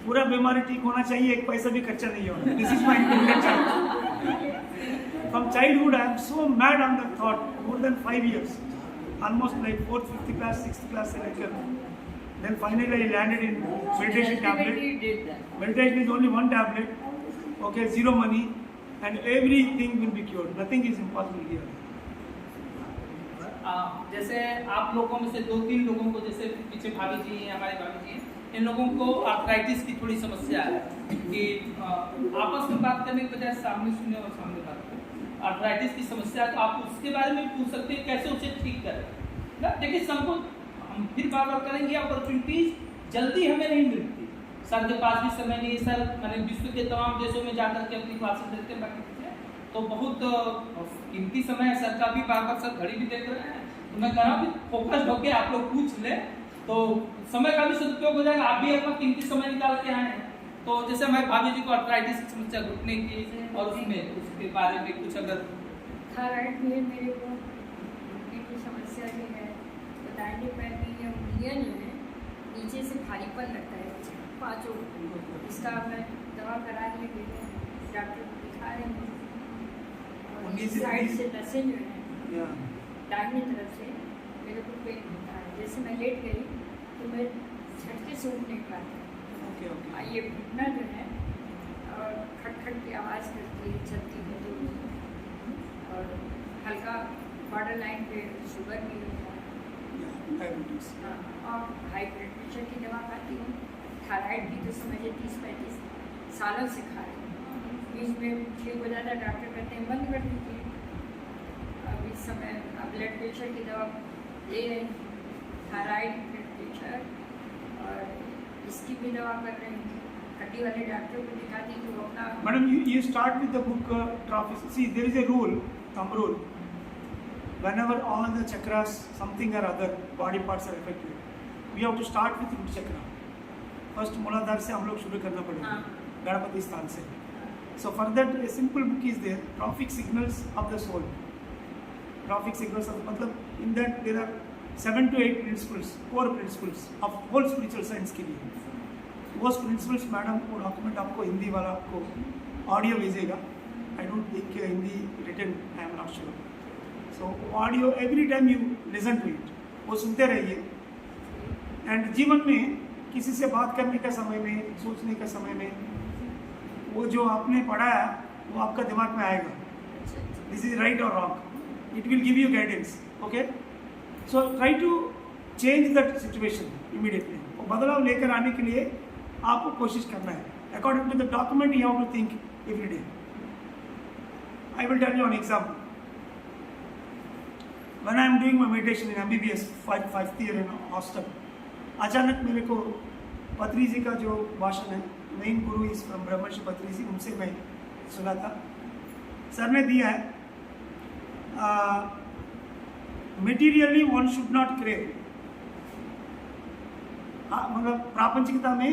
पूरा बीमारी ठीक होना चाहिए, एक पैसा भी खर्चा नहीं होना। This is my intention. From childhood, I am so mad on that thought. More than 5 years, almost like 4th, 5th class, 6th class से लेकर, then finally I landed in meditation tablet. Meditation is only one tablet. Okay, zero money, and everything will be cured. Nothing is impossible here. जैसे आप लोगों में से 2-3 लोगों को, जैसे पीछे भाभी जी हैं, हमारे भाभी जी हैं, इन लोगों को आर्थराइटिस की थोड़ी समस्या है कि आपस में बात करने के बजाय सामने सुने और सामने बात करें। आर्थराइटिस की समस्या है तो आप उसके बारे में पूछ सकते हैं, कैसे उसे ठीक करें ना। देखिए सबको हम फिर बार करेंगे, अपॉर्चुनिटीज जल्दी हमें नहीं मिलती। सर के पास भी समय नहीं है, सर मैंने विश्व के तमाम देशों में जाकर के अपनी क्लासेस देते हैं, बाकी तो बहुत कीमती समय है। सर का भी बार सर घड़ी भी देख रहे हैं, तो मैं कह रहा हूँ कि फोकस होकर आप लोग पूछ ले तो समय का भी सदुपयोग हो जाएगा। आप भी अपना कीमती समय निकाल के आए हैं, तो जैसे हमारे भाभी जी को आर्थराइटिस की समस्या घुटने की, और उसमें उसके बारे में कुछ अगर थायराइड में मेरे को घुटने की समस्या भी है, तो दाहिने पैर में ये उंगलियाँ जो है नीचे से भारीपन लगता है, पाँचों। इसका मैं दवा करा रही है, डॉक्टर को दिखा रहे हैं, और इस साइड से नसें जो है दाहिनी तरफ से मेरे को पेन होता है। जैसे मैं लेट गई तो मैं झटके से उठ नहीं पाती। ये घुटना जो है और खटखट की आवाज़ करती है, चलती है तो, और हल्का बॉर्डर लाइन पे शुगर भी होता है, और हाई ब्लड प्रेशर की दवा खाती हूँ। थायराइड की तो समझिए 30-35 सालों से खा रही हूँ। बीच में ठीक हो जाता है, डॉक्टर कहते हैं बंद कर दीजिए। अब इस समय ब्लड प्रेशर की दवा ले रही हूँ, थायराइड, ब्लड प्रेशर और इसकी उसकी भी दवा कर रहे हैं, हड्डी वाले डॉक्टर को दिखा दी तो अपना Madam, you start with the book trophies. See, there is a rule, thumb rule. Whenever all the chakras, something or other body parts are affected, we have to start with root chakra. First मूलाधार से हम लोग शुरू करना पड़ेगा, गणपति स्थान से. So for that, a simple book is there, Trophic Signals of the Soul. Trophic Signals of, मतलब in that there are 7 to 8 principles, core principles of whole spiritual science के लिए. वो प्रिंसिपल्स मैडम वो डॉक्यूमेंट आपको हिंदी वाला आपको audio भेजेगा. I don't think Hindi written, I am not sure. So audio every time you listen to it, वो सुनते रहिए. एंड जीवन में किसी से बात करने का समय में, सोचने का समय में, वो जो आपने पढ़ा है वो आपका दिमाग में आएगा. दिस इज राइट और wrong, it will give you guidance. Okay, so try to change that situation immediately. और बदलाव लेकर आने के लिए आपको कोशिश करना है. According to the document you have to think every day. I will tell you an example. When I am doing my meditation in MBBS 5th year in hostel, अचानक मेरे को पत्री जी का जो भाषण है, मेन गुरु इज फ्रॉम ब्रह्मर्षि पत्री जी, उनसे मैं सुना था. सर ने दिया है materially one should not crave. मतलब प्रापंचिकता में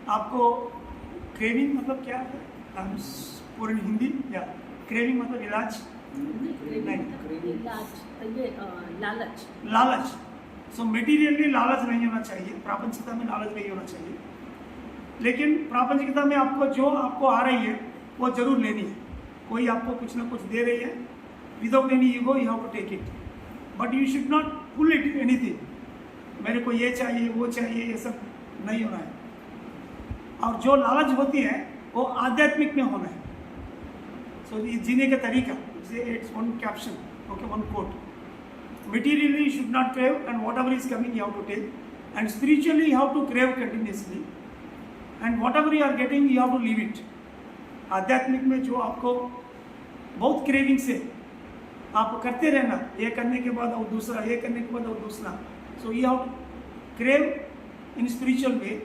आपको क्रेविंग मतलब क्या है, पूर्ण हिंदी या क्रेविंग मतलब इलाज नहीं, लालच. लालच. सो मटेरियली लालच नहीं होना चाहिए, प्रापंचिकता में लालच नहीं होना चाहिए. लेकिन प्रापंचिकता में आपको जो आपको आ रही है वो जरूर लेनी है. कोई आपको कुछ ना कुछ दे रही है, without any ego you have to take it, but you should not pull it anything. मेरे को ये चाहिए वो चाहिए, ये सब नहीं होना है. और जो लालच होती है वो आध्यात्मिक में होना है. सो ये जीने का तरीका, it's one caption, okay, one quote. Materially should not crave and whatever is coming you have to take, and spiritually you have to crave continuously, and whatever you are getting you have to leave it. आध्यात्मिक में जो आपको बहुत craving से आप करते रहना, ये करने के बाद और दूसरा, ये करने के बाद और दूसरा. So you have to crave in spiritual way.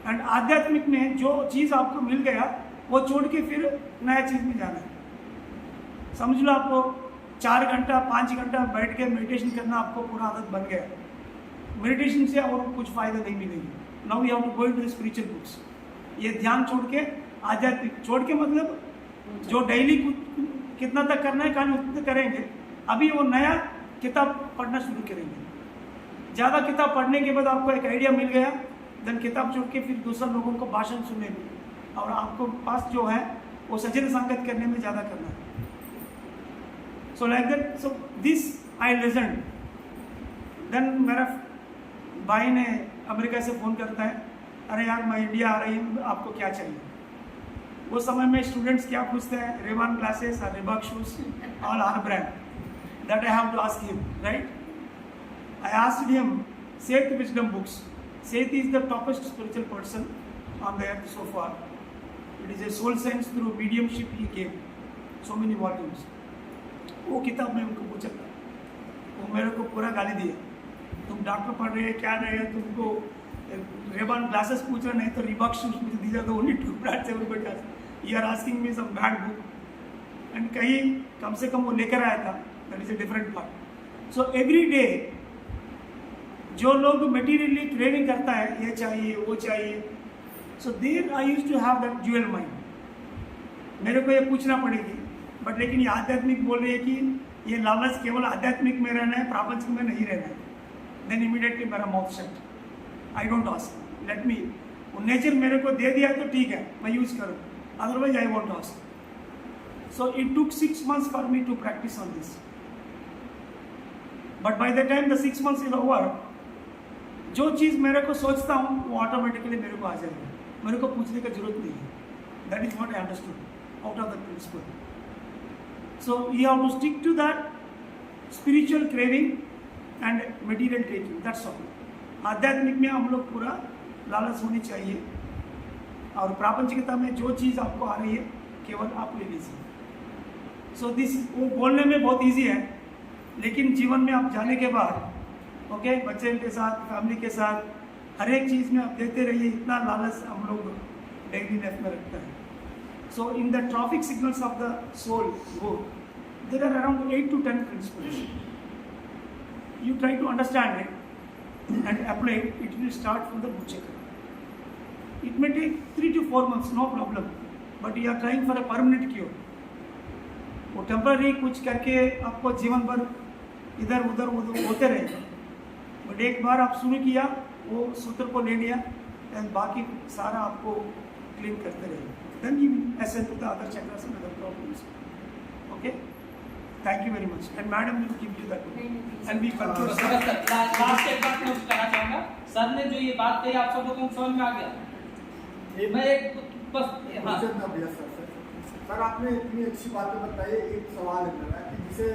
And आध्यात्मिक में जो चीज़ आपको मिल गया वो छोड़ के फिर नया चीज़ में जाना है. समझ लो आपको 4 घंटा 5 घंटा बैठ के मेडिटेशन करना आपको पूरा आदत बन गया. मेडिटेशन से और कुछ फ़ायदा नहीं मिलेगी. Now you have to go into the spiritual books. ये ध्यान छोड़ के, आध्यात्मिक छोड़ के, मतलब जो डेली कितना तक करना है कहानी उतना करेंगे. अभी वो नया किताब पढ़ना शुरू करेंगे. ज़्यादा किताब पढ़ने के बाद आपको एक आइडिया मिल गया, देन किताब छोड़ के फिर दूसरे लोगों को भाषण सुनने में, और आपको पास जो है वो सचेत संगत करने में ज़्यादा करना है. So like that. So this I listen. Then मेरा भाई ने अमेरिका से फ़ोन करता है, अरे यार मैं इंडिया आ रही हूँ, आपको क्या चाहिए. वो समय में स्टूडेंट्स क्या पूछते हैं, रेबान ग्लासेस और Reebok shoes, all are brand. That I have to ask him, right. I asked him, Seth Wisdom Books. Seth is the toppest spiritual person on the earth so far. It is a soul science through mediumship he gave. So many volumes. वो किताब में उनको पूछा था, वो मेरे को पूरा गाली दिया. तुम डॉक्टर पढ़ रहे हैं, क्या रहे हैं, तुमको रेबान ग्लासेस पूछ रहे, नहीं तो रिबॉक शूज पूछ दिया. तो only 2 brands everybody asked. You are asking me some bad book. And कहीं कम से कम वो लेकर आया था. That is a different part. So every day जो लोग मटीरियली क्रेविंग करता है, ये चाहिए वो चाहिए, so there I used to have that dual mind. मेरे को ये पूछना पड़ेगी, बट लेकिन ये आध्यात्मिक बोल रही है कि ये लालच केवल आध्यात्मिक में रहना है, प्रापंचिक में नहीं रहना है. देन इमीडिएटली मेरा mouth shut. I don't ask, let me. वो नेचर मेरे को दे दिया तो ठीक है, मैं यूज करूँ, otherwise I want ask. So it took 6 months for me to practise on this. But by the time the 6 months is over, जो चीज़ मेरे को सोचता हूँ वो ऑटोमेटिकली मेरे को आ जाएगी. मेरे को पूछने की जरूरत नहीं है. That is what I understood out of the principle. So you have to stick to that spiritual craving and material taking, that's all. आध्यात्मिक में हम लोग पूरा लालच होनी चाहिए, और प्रापंचिकता में जो चीज़ आपको आ रही है केवल आप ले लीजिए. सो दिस, वो बोलने में बहुत ईजी है, लेकिन जीवन में आप जाने के बाद, ओके, बच्चे के साथ, फैमिली के साथ, हर एक चीज़ में आप देते रहिए, इतना लालच हम लोग डेली लाइफ में रखता है. So in the traffic signals of the soul book, there are around 8 to 10 principles. You try to understand it and apply it. It will start from the root chakra. It may take 3 to 4 months, no problem. But you are trying for a permanent cure. वो temporary कुछ करके आपको जीवन भर इधर उधर होते रहेगा. बट एक बार आप शुरू किया, वो सूत्र को ले लिया, एंड बाकी सारा आपको क्लीन करते रहेगा. Then you ascend to the other chakras and other problems. Okay? Thank you very much. And madam will give you that one. And we conclude. Last एक बात मैं कहना चाहूँगा. सर ने जो ये बात कही आप सब लोगों को समझ में आ गया? मैं एक बस हाँ. सर आपने इतनी अच्छी बातें बताई. एक सवाल है मेरा कि जिसे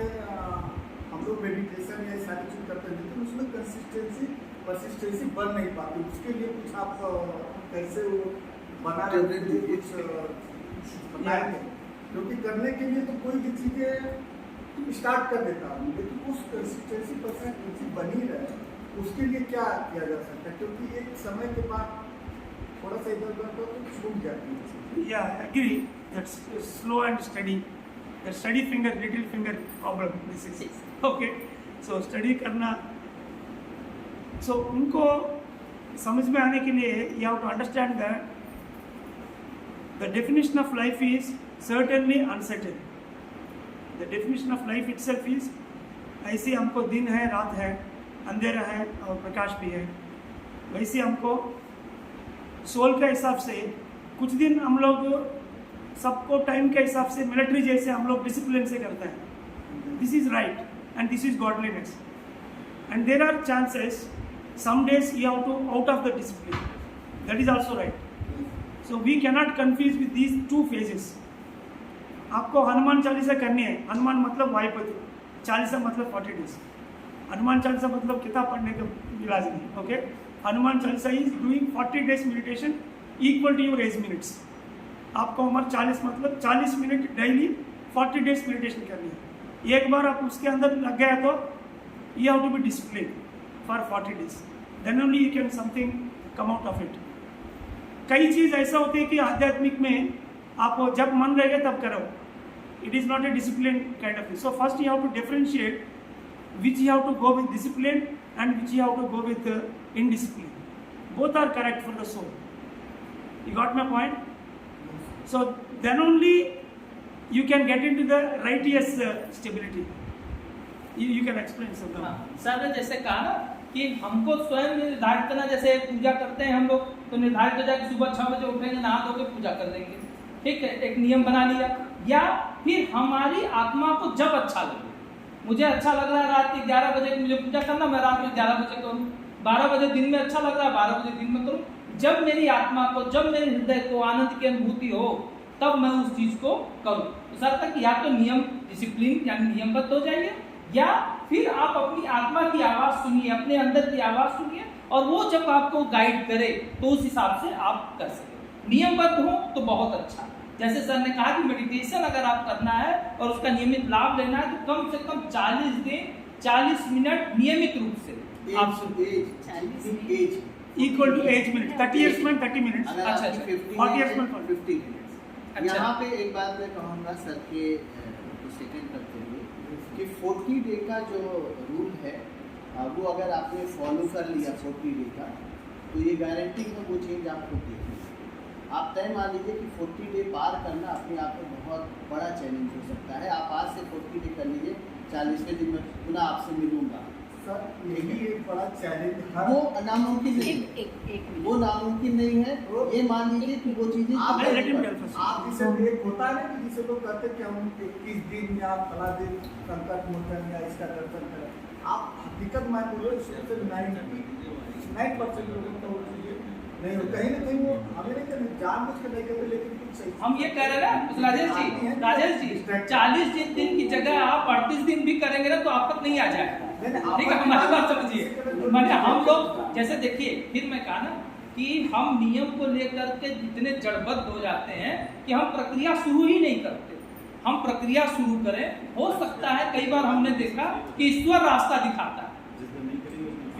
हम लोग मेडिटेशन या सारी चीज करते हैं तो उसमें कंसिस्टेंसी बन नहीं पाती. उसके लिए कुछ आप कैसे वो बना रहे थे, कुछ बताएंगे? क्योंकि करने के लिए तो कोई भी चीज़ें स्टार्ट कर देता हूँ, लेकिन उस कंसिस्टेंसी बनी रहे उसके लिए क्या किया जा सकता है? क्योंकि एक समय के बाद थोड़ा सा इधर उधर तो छूट जाती है. Yeah, I agree. That's slow and steady. The steady finger, little finger problem. This is okay. So study करना. So उनको समझ में आने के लिए you have to understand that the definition of life is certainly uncertain. The definition of life itself is ऐसे हमको दिन है, रात है, अंधेरा है और प्रकाश भी है. वैसे हमको सोल के हिसाब से कुछ दिन हम लोग सबको टाइम के हिसाब से मिलिट्री जैसे हम लोग डिसिप्लिन से करते हैं. This is right and this is godliness. And there are chances some days you have to out of the discipline. That is also right. So we cannot confuse with these two phases. आपको हनुमान चालीसा करनी है. हनुमान मतलब वायुपति, चालीसा मतलब 40 days. Hanuman Chalisa मतलब किताब पढ़ने का इलाज नहीं. Okay, Hanuman Chalisa is doing 40 days meditation equal to your age minutes. आपको उम्र 40 मतलब 40 मिनट डेली 40 डेज मेडिटेशन करनी है. एक बार आप उसके अंदर लग गया तो you have to be discipline for 40 days. Then only you can something come out of it. कई चीज़ ऐसा होती है कि आध्यात्मिक में आप जब मन रहेगा तब करो. It is not a discipline kind of. So first you have to differentiate which you have to go with discipline and which you have to go with indiscipline. Both are correct for the soul. You got my point? So then only you can get into the righteous stability. You can explain something. Sir ने जैसे कहा ना कि हमको स्वयं निर्धारित करना. जैसे पूजा करते हैं हम लोग तो निर्धारित हो जाए कि सुबह 6 बजे उठेंगे, नहा धो के पूजा कर देंगे. ठीक है, एक नियम बना लिया. या फिर हमारी आत्मा को जब अच्छा लगे, मुझे अच्छा लग रहा है रात के 11 बजे मुझे पूजा करना, मैं रात में 11 बजे करूँ. 12 बजे दिन में अच्छा लग रहा है, 12 बजे दिन में करूँ. जब मेरी आत्मा को, जब मेरे हृदय को आनंद की अनुभूति हो तब मैं उस चीज़ को करूँ. तो सर तक या तो नियम डिसिप्लिन यानी नियमबद्ध हो जाएंगे, या फिर आप अपनी आत्मा की आवाज़ सुनिए, अपने अंदर की आवाज़ सुनिए, और वो जब आपको गाइड करे तो उस हिसाब से आप कर सकें. नियमबद्ध हो तो बहुत अच्छा. जैसे सर ने कहा कि मेडिटेशन अगर आप करना है और उसका नियमित लाभ लेना है तो कम से कम 40 दिन 40 मिनट नियमित रूप से आप सुनिए. Equal to age minute. 30 years में 30 minutes. अच्छा, 40 years में 50 minutes. अच्छा. यहाँ पे एक बात मैं कहूँगा सर के सेकंड करते हुए कि 40 डे का जो रूल है वो अगर आपने फॉलो कर लिया 40 डे का तो ये गारंटी है वो चेंज आपको देगी. आप तय मान लीजिए कि 40 डे पार करना अपने आप में बहुत बड़ा चैलेंज हो सकता है. आप आज से 40 डे कर लीजिए, 40वें दिन में पुनः आपसे मिलूंगा. सर यही एक बड़ा चैलेंज वो नामुमकिन नहीं है. वो नामुमकिन नहीं है. ये मान लीजिए कि वो चीजें आप जिसे एक होता है ना कि जिसे लोग कहते हैं कि हम 21 दिन या फला दिन संकट मोचन या इसका दर्शन करें. आप हकीकत मान लो 99% लोगों को नहीं हो. कहीं ना कहीं वो हमें नहीं करनी, जानबूझ कर नहीं करते, लेकिन कुछ सही. हम ये कह रहे हैं ना राजेश जी 40 दिन की जगह आप 38 दिन भी करेंगे ना तो आप तक नहीं आ जाएगा. ठीक है, हमारी बात समझिए. मैंने हम लोग जैसे देखिए, फिर मैं कहा ना कि हम नियम को लेकर के जितने जड़बद्ध हो जाते हैं कि हम प्रक्रिया शुरू ही नहीं करते. हम प्रक्रिया शुरू करें, हो सकता है कई बार हमने देखा कि ईश्वर रास्ता दिखाता है.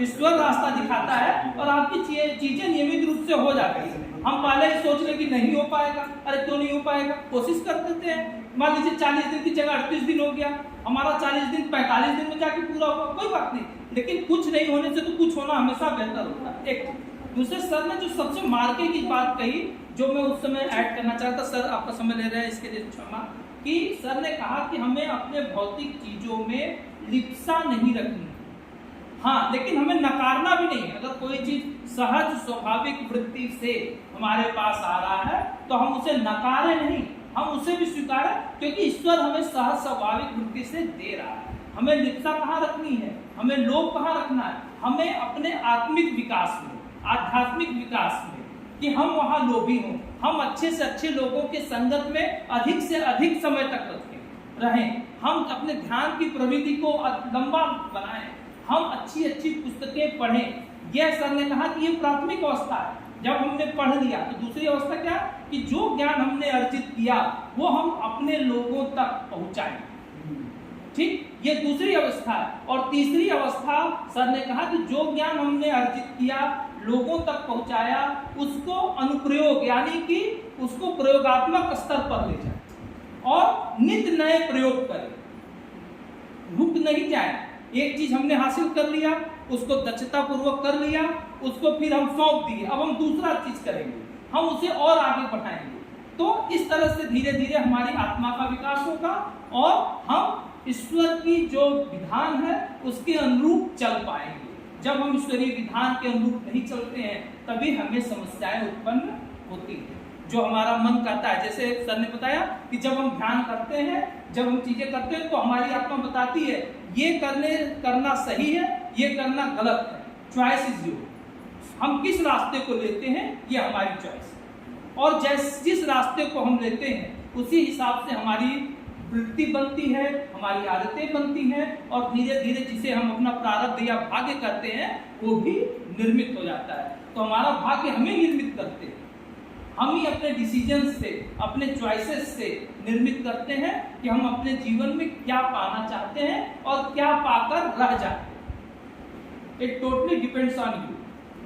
ईश्वर रास्ता दिखाता है और आपकी चीजें नियमित रूप से हो जाती है। हम पहले ही सोच ले कि नहीं हो पाएगा, अरे क्यों नहीं हो पाएगा, कोशिश कर देते हैं। मान लीजिए 40 दिन की जगह 38 दिन हो गया, हमारा 40 दिन 45 दिन में जाके पूरा होगा, कोई बात नहीं, लेकिन कुछ नहीं होने से तो कुछ होना हमेशा बेहतर होता है। एक दूसरे सर ने जो सबसे मार्के की बात कही, जो मैं उस समय ऐड करना चाहता, सर आपका समय ले रहे हैं इसके लिए क्षमा, कि सर ने कहा कि हमें अपने भौतिक चीजों में लिप्सा नहीं रखनी, हाँ, लेकिन हमें नकारना भी नहीं है। अगर कोई चीज सहज स्वाभाविक वृत्ति से हमारे पास आ रहा है तो हम उसे नकारे नहीं, हम उसे भी स्वीकारें, क्योंकि ईश्वर हमें सहज स्वाभाविक वृत्ति से दे रहा है। हमें लिप्सा कहाँ रखनी है, हमें लोभ कहाँ रखना है, हमें अपने आत्मिक विकास में, आध्यात्मिक विकास में, कि हम वहाँ लोभी हों, हम अच्छे से अच्छे लोगों के संगत में अधिक से अधिक समय तक रहें, हम अपने ध्यान की प्रवृत्ति को लंबा बनाएं, हम अच्छी अच्छी पुस्तकें पढ़ें। यह सर ने कहा कि ये प्राथमिक अवस्था है। जब हमने पढ़ लिया तो दूसरी अवस्था क्या, कि जो ज्ञान हमने अर्जित किया वो हम अपने लोगों तक पहुंचाएं। ठीक, ये दूसरी अवस्था है। और तीसरी अवस्था सर ने कहा कि जो ज्ञान हमने अर्जित किया, लोगों तक पहुंचाया, उसको अनुप्रयोग यानी कि उसको प्रयोगात्मक स्तर पर ले जाए और नित्य नए प्रयोग करें, रुक नहीं जाए। एक चीज हमने हासिल कर लिया, उसको दक्षता पूर्वक कर लिया, उसको फिर हम सौंप दिए, अब हम दूसरा चीज करेंगे, हम उसे और आगे बढ़ाएंगे। तो इस तरह से धीरे धीरे हमारी आत्मा का विकास होगा और हम ईश्वर की जो विधान है उसके अनुरूप चल पाएंगे। जब हम ईश्वरीय विधान के अनुरूप नहीं चलते हैं तभी हमें समस्याएं उत्पन्न होती हैं। जो हमारा मन करता है, जैसे सर ने बताया कि जब हम ध्यान करते हैं, जब हम चीजें करते हैं तो हमारी आत्मा बताती है ये करना सही है, ये करना गलत है, चॉइस इज योर। हम किस रास्ते को लेते हैं ये हमारी चॉइस है, और जिस रास्ते को हम लेते हैं उसी हिसाब से हमारी वृत्ति बनती है, हमारी आदतें बनती हैं, और धीरे धीरे जिसे हम अपना प्रारब्ध या भाग्य करते हैं वो भी निर्मित हो जाता है। तो हमारा भाग्य हमें निर्मित करते हैं, हम ही अपने डिसीजन से, अपने चॉइसेस से निर्मित करते हैं कि हम अपने जीवन में क्या पाना चाहते हैं और क्या पाकर रह जाते हैं। It totally depends on you.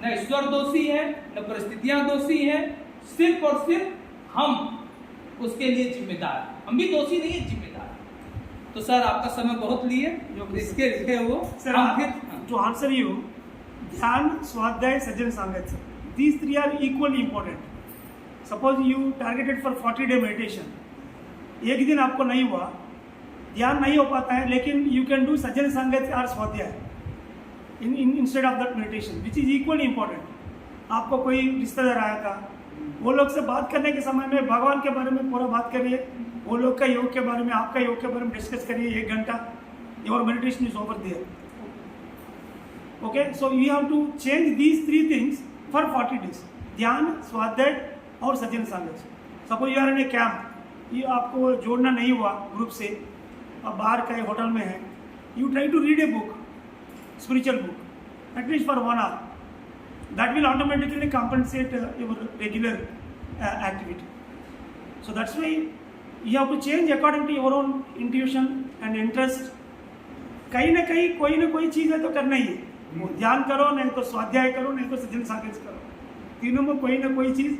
न ईश्वर दोषी है, न परिस्थितियां दोषी है, सिर्फ और सिर्फ हम उसके लिए जिम्मेदार। हम भी दोषी नहीं है, जिम्मेदार। तो सर आपका समय बहुत लिए, इसके लिए वो सर हम फिर to answer you, ध्यान, स्वाध्याय, सज्जन सांगत्य, these three are equally important. Suppose you targeted for 40-day meditation, एक दिन आपको नहीं हुआ, ध्यान नहीं हो पाता है, लेकिन you can do सज्जन सांगत्य और स्वाध्याय instead of that meditation, which is equally important. आपको कोई रिश्तेदार आया था, वो लोग से बात करने के समय में भगवान के बारे में पूरा बात करिए, वो लोग का योग के बारे में, आपका योग के बारे में डिस्कस करिए 1 घंटा, your meditation is over there. Okay, so you have to change these 3 things for 40 days, ध्यान, स्वाध्याय और सज्जन सांगत्य। Suppose you are in a camp, ये आपको जोड़ना नहीं हुआ ग्रुप से, आप बाहर कहीं होटल में हैं, you try to read a book, spiritual book, at least for 1 hour. That will automatically compensate your regular activity. So that's why you have to change according to your own intuition and interest. कहीं ना कहीं कोई ना कोई चीज़ है तो करना ही है, वो ध्यान करो, नहीं तो स्वाध्याय करो, नहीं तो सज्जन सांगत्य करो, तीनों में कोई ना कोई चीज़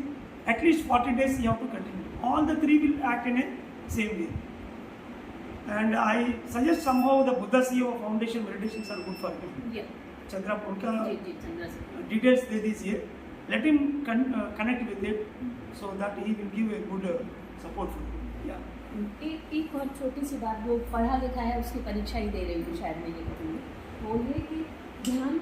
at least 40 days you have to continue. All the 3 will act in a same way. And I suggest somehow the Buddha CEO Foundation meditations are good for him. Yeah. Chandra उनका जी जी चंद्रा सर। डिटेल्स दे दीजिए, let him connect with it so that he will give a good support. या एक और छोटी सी बात, जो पढ़ा लिखा है उसकी परीक्षा ही दे रही हूँ शायद मैं ये कहूँगी, वो ये कि ध्यान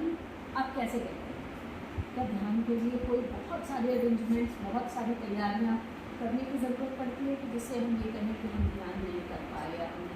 आप कैसे करते हैं। क्या ध्यान के लिए कोई बहुत सारे अरेंजमेंट्स, बहुत सारी तैयारियाँ करने की ज़रूरत पड़ती है कि जिससे हम ये कहें कि हम ध्यान नहीं कर पाए या हम